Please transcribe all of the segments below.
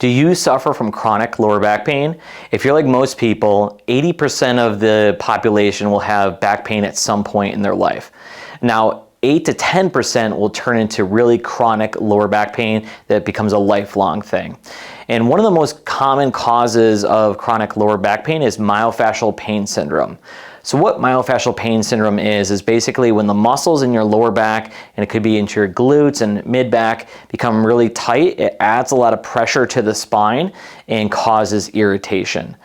Do you suffer from chronic lower back pain? If you're like most people, 80% of the population will have back pain at some point in their life. Now, 8 to 10% will turn into really chronic lower back pain that becomes a lifelong thing. And one of the most common causes of chronic lower back pain is myofascial pain syndrome. So what myofascial pain syndrome is basically when the muscles in your lower back, and it could be into your glutes and mid-back, become really tight. It adds a lot of pressure to the spine and causes irritation.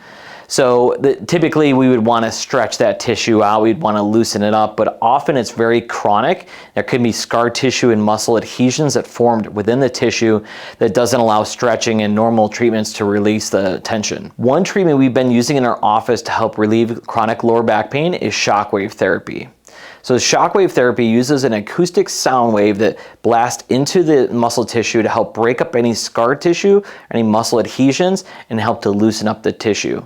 So typically we would want to stretch that tissue out, we'd want to loosen it up, but often it's very chronic. There could be scar tissue and muscle adhesions that formed within the tissue that doesn't allow stretching and normal treatments to release the tension. One treatment we've been using in our office to help relieve chronic lower back pain is shockwave therapy. So shockwave therapy uses an acoustic sound wave that blasts into the muscle tissue to help break up any scar tissue, any muscle adhesions, and help to loosen up the tissue.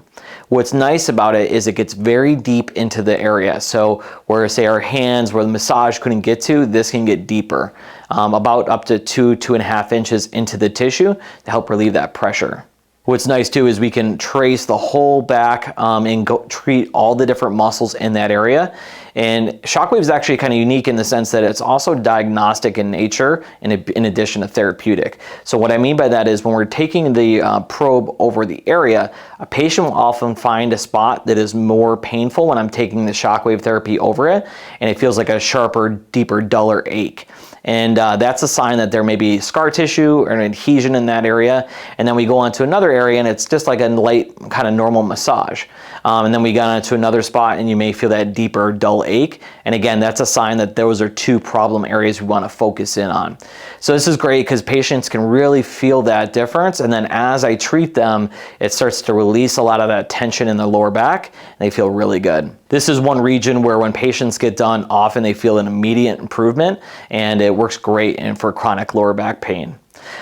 What's nice about it is it gets very deep into the area. So where, say, our hands, where the massage couldn't get to, this can get deeper, about up to 2.5 inches into the tissue to help relieve that pressure. What's nice too is we can trace the whole back and treat all the different muscles in that area. And Shockwave is actually kind of unique in the sense that it's also diagnostic in nature in addition to therapeutic. So what I mean by that is when we're taking the probe over the area, a patient will often find a spot that is more painful when I'm taking the Shockwave therapy over it, and it feels like a sharper, deeper, duller ache. And that's a sign that there may be scar tissue or an adhesion in that area. And then we go on to another area and it's just like a light kind of normal massage. And then we got onto another spot and you may feel that deeper, dull ache. And again, that's a sign that those are two problem areas we want to focus in on. So this is great because patients can really feel that difference. And then as I treat them, it starts to release a lot of that tension in the lower back and they feel really good. This is one region where when patients get done, often they feel an immediate improvement and it works great for chronic lower back pain.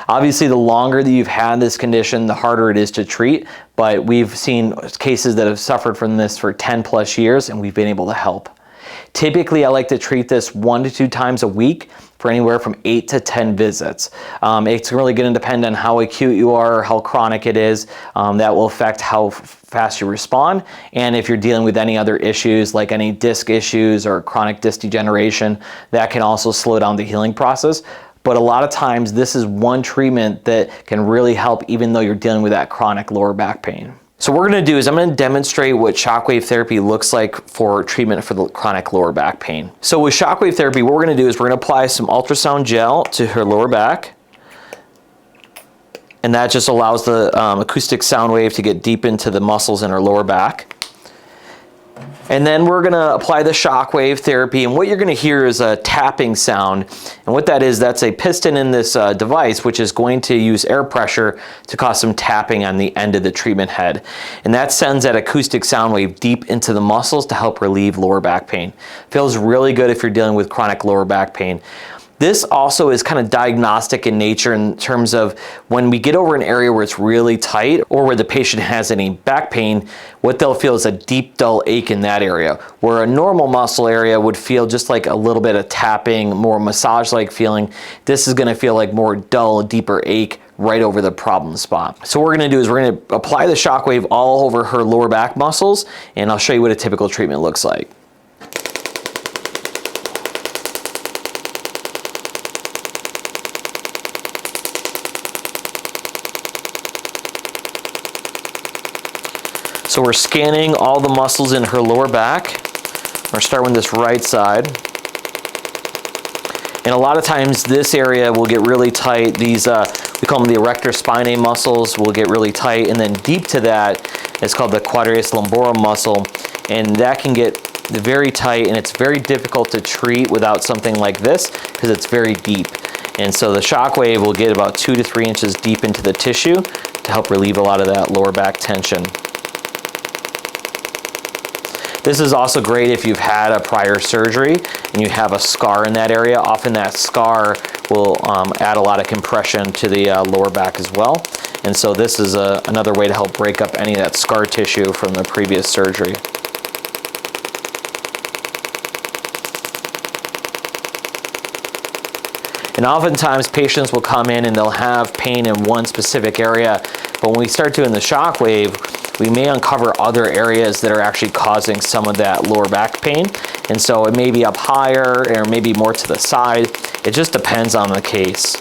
Obviously, the longer that you've had this condition, the harder it is to treat, but we've seen cases that have suffered from this for 10+ years and we've been able to help. Typically, I like to treat this 1 to 2 times a week for anywhere from 8 to 10 visits. It's really going to depend on how acute you are, or how chronic it is. That will affect how fast you respond. And if you're dealing with any other issues like any disc issues or chronic disc degeneration, that can also slow down the healing process. But a lot of times this is one treatment that can really help even though you're dealing with that chronic lower back pain. So what we're going to do is I'm going to demonstrate what shockwave therapy looks like for treatment for the chronic lower back pain. So with shockwave therapy, what we're going to do is we're going to apply some ultrasound gel to her lower back. And that just allows the acoustic sound wave to get deep into the muscles in her lower back. And then we're going to apply the shockwave therapy, and what you're going to hear is a tapping sound. And what that is, that's a piston in this device which is going to use air pressure to cause some tapping on the end of the treatment head. And that sends that acoustic sound wave deep into the muscles to help relieve lower back pain. Feels really good if you're dealing with chronic lower back pain. This also is kind of diagnostic in nature in terms of when we get over an area where it's really tight or where the patient has any back pain, what they'll feel is a deep, dull ache in that area, where a normal muscle area would feel just like a little bit of tapping, more massage-like feeling. This is going to feel like more dull, deeper ache right over the problem spot. So what we're going to do is we're going to apply the shockwave all over her lower back muscles, and I'll show you what a typical treatment looks like. So we're scanning all the muscles in her lower back. We're starting with this right side. And a lot of times this area will get really tight. These, we call them the erector spinae muscles, will get really tight. And then deep to that is called the quadratus lumborum muscle. And that can get very tight, and it's very difficult to treat without something like this because it's very deep. And so the shockwave will get about 2 to 3 inches deep into the tissue to help relieve a lot of that lower back tension. This is also great if you've had a prior surgery and you have a scar in that area. Often that scar will add a lot of compression to the lower back as well. And so this is another way to help break up any of that scar tissue from the previous surgery. And oftentimes patients will come in and they'll have pain in one specific area, But when we start doing the Shockwave, we may uncover other areas that are actually causing some of that lower back pain. And so it may be up higher or maybe more to the side. It just depends on the case.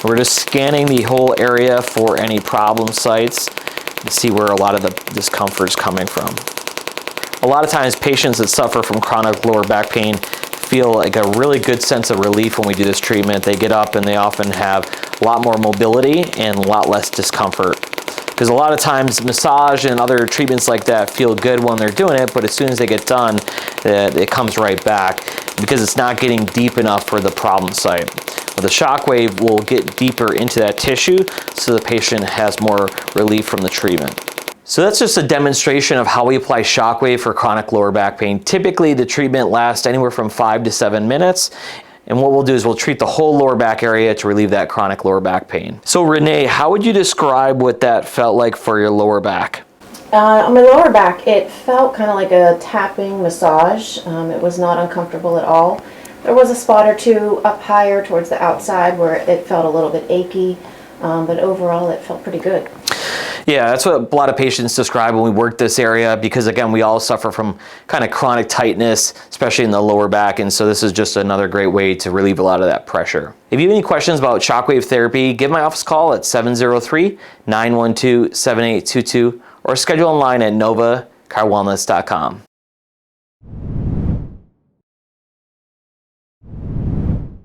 We're just scanning the whole area for any problem sites to see where a lot of the discomfort is coming from. A lot of times patients that suffer from chronic lower back pain feel like a really good sense of relief when we do this treatment. They get up and they often have a lot more mobility and a lot less discomfort. Because a lot of times massage and other treatments like that feel good when they're doing it, but as soon as they get done, it comes right back because it's not getting deep enough for the problem site. Well, the Shockwave will get deeper into that tissue so the patient has more relief from the treatment. So that's just a demonstration of how we apply Shockwave for chronic lower back pain. Typically, the treatment lasts anywhere from 5 to 7 minutes. And what we'll do is we'll treat the whole lower back area to relieve that chronic lower back pain. So Renee, how would you describe what that felt like for your lower back? On my lower back, it felt kind of like a tapping massage. It was not uncomfortable at all. There was a spot or two up higher towards the outside where it felt a little bit achy, but overall it felt pretty good. Yeah, that's what a lot of patients describe when we work this area because, again, we all suffer from kind of chronic tightness, especially in the lower back, and so this is just another great way to relieve a lot of that pressure. If you have any questions about Shockwave therapy, give my office a call at 703-912-7822 or schedule online at novacarwellness.com.